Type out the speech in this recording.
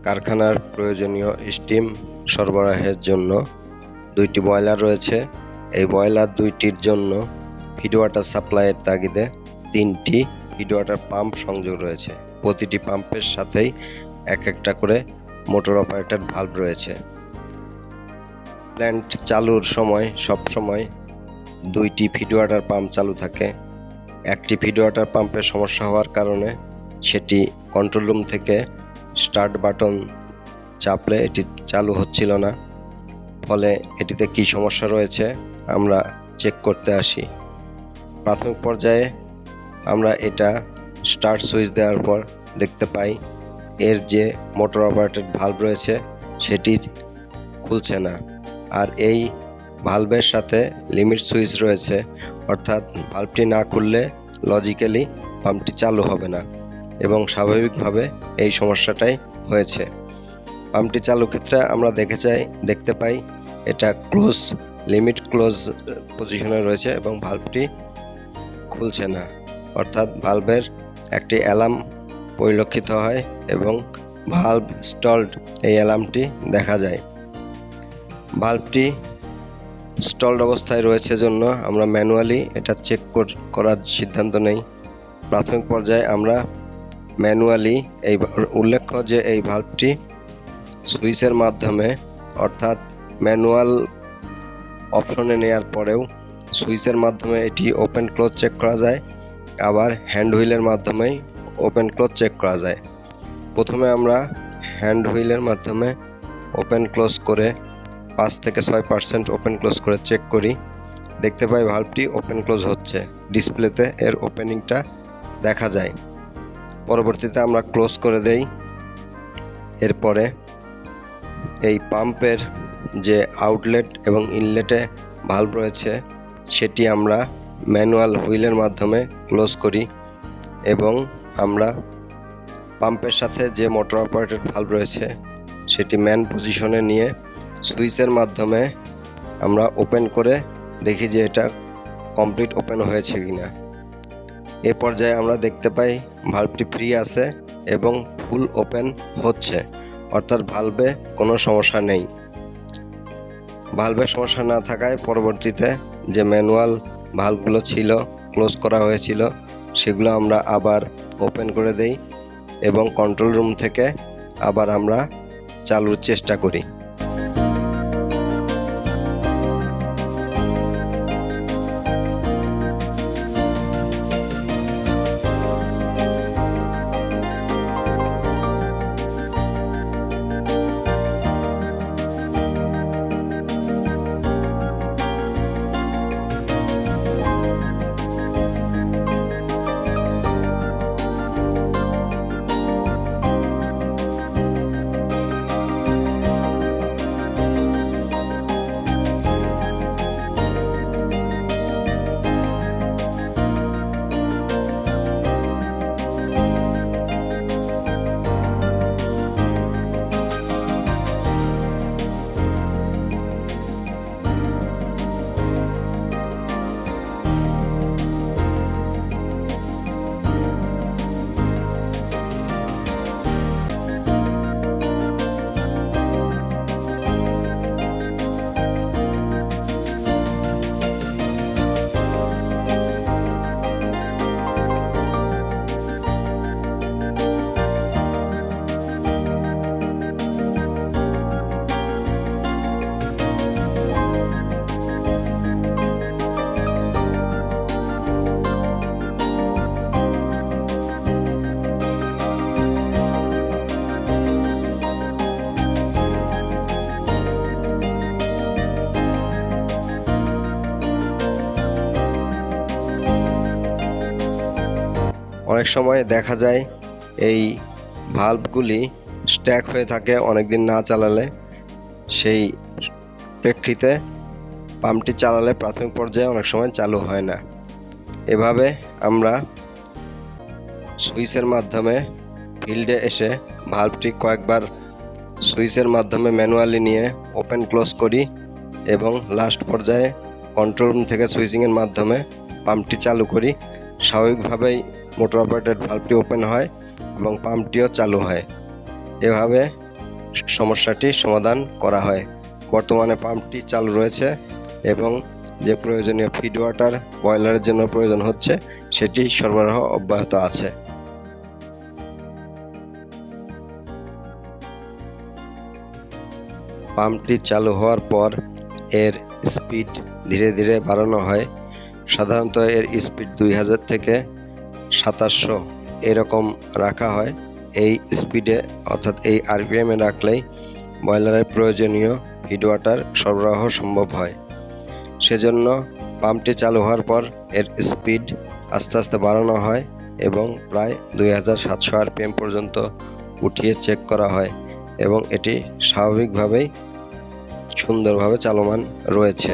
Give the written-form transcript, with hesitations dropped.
কারখানার প্রয়োজনীয় স্টিম সরবরাহের জন্য 2টি বয়লার রয়েছে। এই বয়লার 2টির জন্য ফিড ওয়াটার সাপ্লাইয়ের তাগিদে 3টি ফিড ওয়াটার পাম্প সংযোগ রয়েছে। প্রতিটি পাম্পের সাথেই একটা করে মোটর অপারেটেড ভালভ রয়েছে। প্ল্যান্ট চালুর সময় সবসময় 2টি ফিড ওয়াটার পাম্প চালু থাকে। একটি ফিড ওয়াটার পাম্পের সমস্যা হওয়ার কারণে সেটি কন্ট্রোল রুম থেকে স্টার্ট বাটন চাপলে এটি চালু হচ্ছিল না। ফলে এটিতে কি সমস্যা রয়েছে আমরা চেক করতে আসি। প্রাথমিক পর্যায়ে আমরা এটা স্টার্ট সুইচ দেওয়ার পর দেখতে পাই এর যে মোটর অপারেটেড ভালভ রয়েছে সেটি খুলছে না। আর এই ভালভের সাথে লিমিট সুইচ রয়েছে, অর্থাৎ ভালভটি না খুললে লজিক্যালি পাম্পটি চালু হবে না এবং স্বাভাবিকভাবে এই সমস্যাটাই হয়েছে। পাম্পটি চালু ক্ষেত্রে আমরা দেখতে পাই এটা লিমিট ক্লোজ পজিশনে রয়েছে এবং ভালভটি খুলছে না, অর্থাৎ ভালভের একটি অ্যালার্ম পরিলক্ষিত হয় এবং ভালভ স্টলড এই অ্যালার্মটি দেখা যায়। ভালভটি স্টলড অবস্থায় রয়েছে জন্য আমরা ম্যানুয়ালি এটা চেক করার সিদ্ধান্ত নেই। প্রাথমিক পর্যায়ে আমরা ম্যানুয়ালি উল্লেখ্য যে এই ভালভটি সুইচের মাধ্যমে, অর্থাৎ ম্যানুয়াল অপশনে নেওয়ার পরেও সুইচের মাধ্যমে এটি ওপেন ক্লোজ চেক করা যায়, আবার হ্যান্ড হুইলের মাধ্যমেই ওপেন ক্লোজ চেক করা যায়। প্রথমে আমরা হ্যান্ড হুইলের মাধ্যমে ওপেন ক্লোজ করে 5 থেকে 6% ওপেন ক্লোজ করে চেক করি। দেখতে পাই ভালভটি ওপেন ক্লোজ হচ্ছে, ডিসপ্লেতে এর ওপেনিংটা দেখা যায়। পরবর্তীতে আমরা ক্লোজ করে দেই। এরপরে এই পাম্পের যে আউটলেট এবং ইনলেটে ভালভ রয়েছে সেটি আমরা ম্যানুয়াল হুইলের মাধ্যমে ক্লোজ করি এবং আমরা পাম্পের সাথে যে মোটর অপারেটেড ভালভ রয়েছে সেটি ম্যান পজিশনে নিয়ে সুইচের মাধ্যমে আমরা ওপেন করে দেখি যে এটা কমপ্লিট ওপেন হয়েছে কিনা। এ পর্যায়ে আমরা দেখতে পাই ভালভটি ফ্রি আছে এবং ফুল ওপেন হচ্ছে, অর্থাৎ ভালভে কোনো সমস্যা নেই। ভালভের সমস্যা না থাকায় পরবর্তীতে যে ম্যানুয়াল ভালভগুলো ছিল ক্লোজ করা হয়েছিল সেগুলো আমরা আবার ওপেন করে দেই এবং কন্ট্রোল রুম থেকে আবার আমরা চালুর চেষ্টা করি। অনেক সময় দেখা যায় এই ভালভগুলি স্ট্যাক হয়ে থাকে অনেক দিন না চালালে। সেই প্রেক্ষিতে পাম্পটি চালালে প্রাথমিক পর্যায়ে অনেক সময় চালু হয় না। এভাবে আমরা সুইচের মাধ্যমে ফিল্ডে এসে ভালভটি কয়েকবার সুইচের মাধ্যমে ম্যানুয়ালি নিয়ে ওপেন ক্লোজ করি এবং লাস্ট পর্যায়ে কন্ট্রোল রুম থেকে সুইচিংয়ের মাধ্যমে পাম্পটি চালু করি। স্বাভাবিকভাবেই মোটর অপারেটেড ভালভটি ওপেন হয় এবং পাম্পটিও চালু হয়। এভাবে সমস্যাটি সমাধান করা হয়। বর্তমানে পাম্পটি চালু রয়েছে এবং যে প্রয়োজনীয় ফিড ওয়াটার বয়লারের জন্য প্রয়োজন হচ্ছে সেটি সরবরাহ অব্যাহত আছে। পাম্পটি চালু হওয়ার পর এর স্পিড ধীরে ধীরে বাড়ানো হয়। সাধারণত এর স্পিড 2000 থেকে 2700 এরকম রাখা হয়। এই স্পিডে অর্থাৎ এই আরপিএমে রাখলেই বয়লারের প্রয়োজনীয় ফিড ওয়াটার সরবরাহ সম্ভব হয়। সেজন্য পাম্পটি চালু হওয়ার পর এর স্পিড আস্তে আস্তে বাড়ানো হয় এবং প্রায় 2700 আরপিএম পর্যন্ত উঠিয়ে চেক করা হয় এবং এটি স্বাভাবিকভাবেই সুন্দরভাবে চলমান রয়েছে।